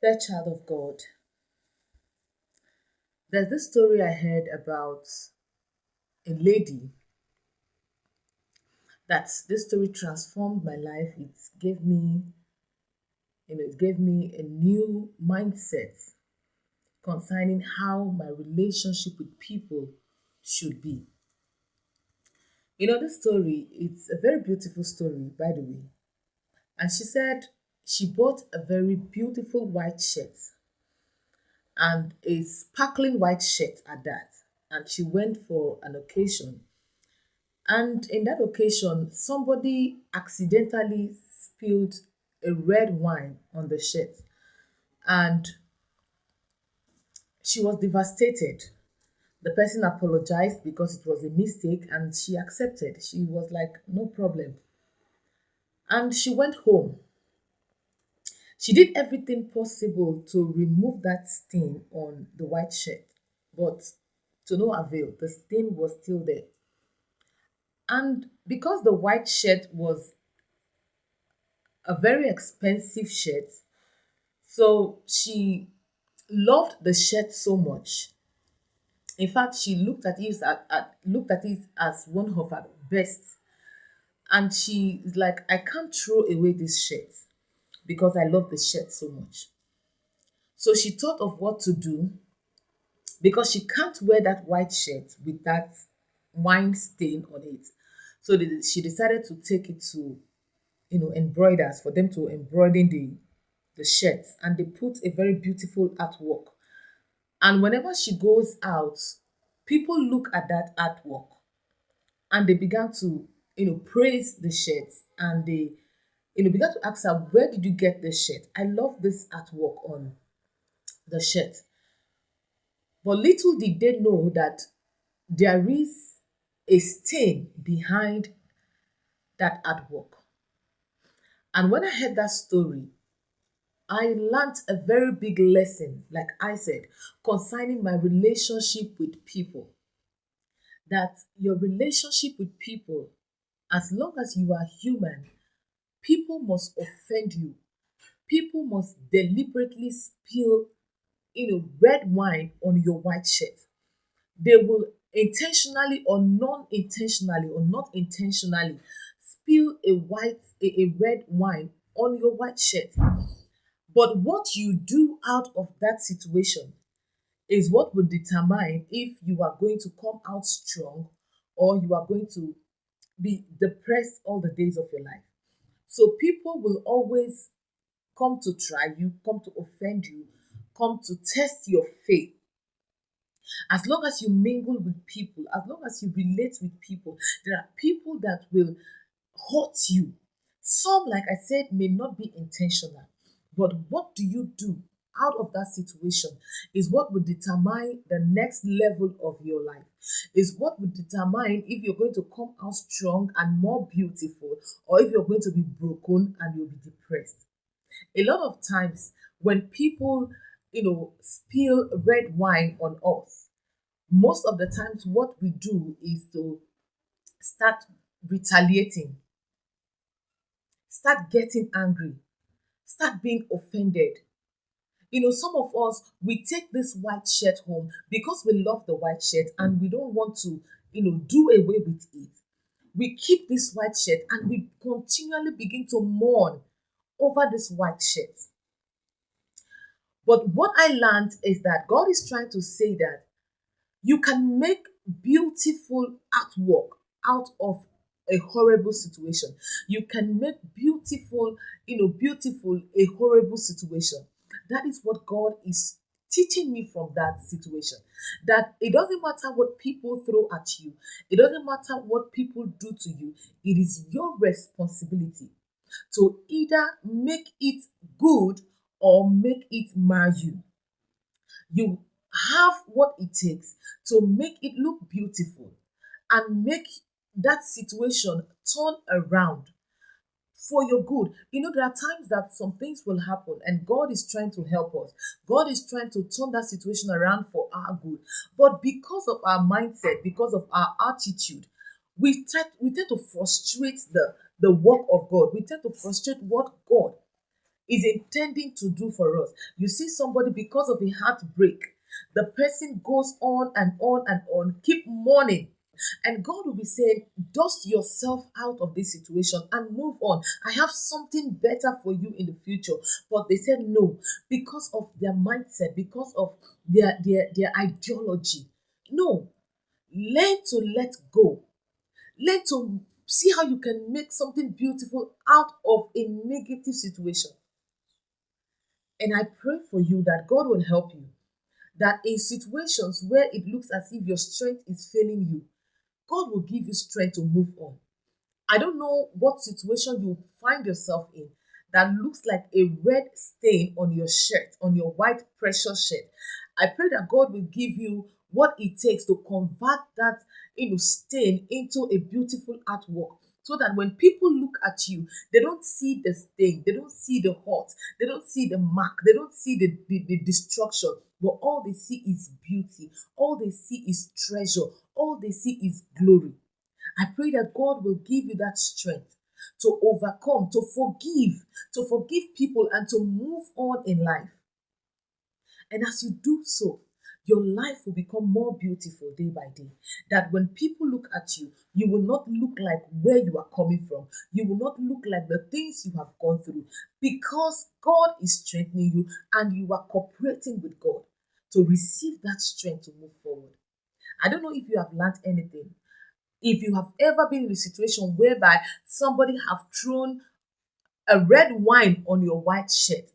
Dear child of God, there's this story I heard about a lady that this story transformed my life. It gave me a new mindset concerning how my relationship with people should be. This story, it's a very beautiful story, by the way. And she said she bought a very beautiful white shirt and a sparkling white shirt at that. And she went for an occasion. And in that occasion, somebody accidentally spilled a red wine on the shirt. And she was devastated. The person apologized because it was a mistake and she accepted. She was like, no problem. And she went home. She did everything possible to remove that stain on the white shirt, but to no avail. The stain was still there. And because the white shirt was a very expensive shirt, so she loved the shirt so much. In fact, she looked at it as one of her best. And she is like, I can't throw away this shirt because I love the shirt so much. So she thought of what to do because she can't wear that white shirt with that wine stain on it. So she decided to take it to, embroiders for them to embroider the shirts, and they put a very beautiful artwork. And whenever she goes out, people look at that artwork and they began to, praise the shirts, and they, began to ask her, where did you get this shirt? I love this artwork on the shirt. But little did they know that there is a stain behind that artwork. And when I heard that story, I learned a very big lesson, like I said, concerning my relationship with people. That your relationship with people, as long as you are human, people must offend you. People must deliberately spill, red wine on your white shirt. They will intentionally or non-intentionally or not intentionally spill a red wine on your white shirt. But what you do out of that situation is what will determine if you are going to come out strong or you are going to be depressed all the days of your life. So people will always come to try you, come to offend you, come to test your faith. As long as you mingle with people, as long as you relate with people, there are people that will hurt you. Some, like I said, may not be intentional. But what do you do out of that situation is what will determine the next level of your life, is what will determine if you're going to come out strong and more beautiful, or if you're going to be broken and you'll be depressed. A lot of times when people, spill red wine on us, most of the times what we do is to start retaliating, start getting angry, start being offended. Some of us, we take this white shirt home because we love the white shirt and we don't want to, do away with it. We keep this white shirt and we continually begin to mourn over this white shirt. But what I learned is that God is trying to say that you can make beautiful artwork out of a horrible situation. You can make beautiful a horrible situation. That is what God is teaching me from that situation. That it doesn't matter what people throw at you, it doesn't matter what people do to you, it is your responsibility to either make it good or make it mar you. You have what it takes to make it look beautiful and make that situation turn around for your good. There are times that some things will happen and God is trying to help us. God is trying to turn that situation around for our good. But because of our mindset, because of our attitude, we tend to frustrate the work of God. We tend to frustrate what God is intending to do for us. You see somebody because of a heartbreak, the person goes on and on and on, keep mourning. And God will be saying, dust yourself out of this situation and move on. I have something better for you in the future. But they said no, because of their mindset, because of their ideology. No, learn to let go. Learn to see how you can make something beautiful out of a negative situation. And I pray for you that God will help you. That in situations where it looks as if your strength is failing you, God will give you strength to move on. I don't know what situation you find yourself in that looks like a red stain on your shirt, on your white precious shirt. I pray that God will give you what it takes to convert that stain into a beautiful artwork. So that when people look at you, they don't see the stain, they don't see the hurt, they don't see the mark, they don't see the destruction, but all they see is beauty, all they see is treasure, all they see is glory. I pray that God will give you that strength to overcome, to forgive people, and to move on in life. And as you do so, your life will become more beautiful day by day. That when people look at you, you will not look like where you are coming from. You will not look like the things you have gone through, because God is strengthening you and you are cooperating with God to receive that strength to move forward. I don't know if you have learned anything. If you have ever been in a situation whereby somebody have thrown a red wine on your white shirt,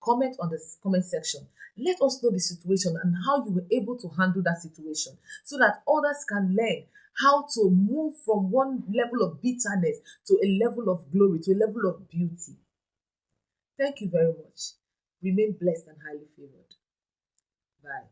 comment on the comment section. Let us know the situation and how you were able to handle that situation, so that others can learn how to move from one level of bitterness to a level of glory, to a level of beauty. Thank you very much. Remain blessed and highly favored. Bye.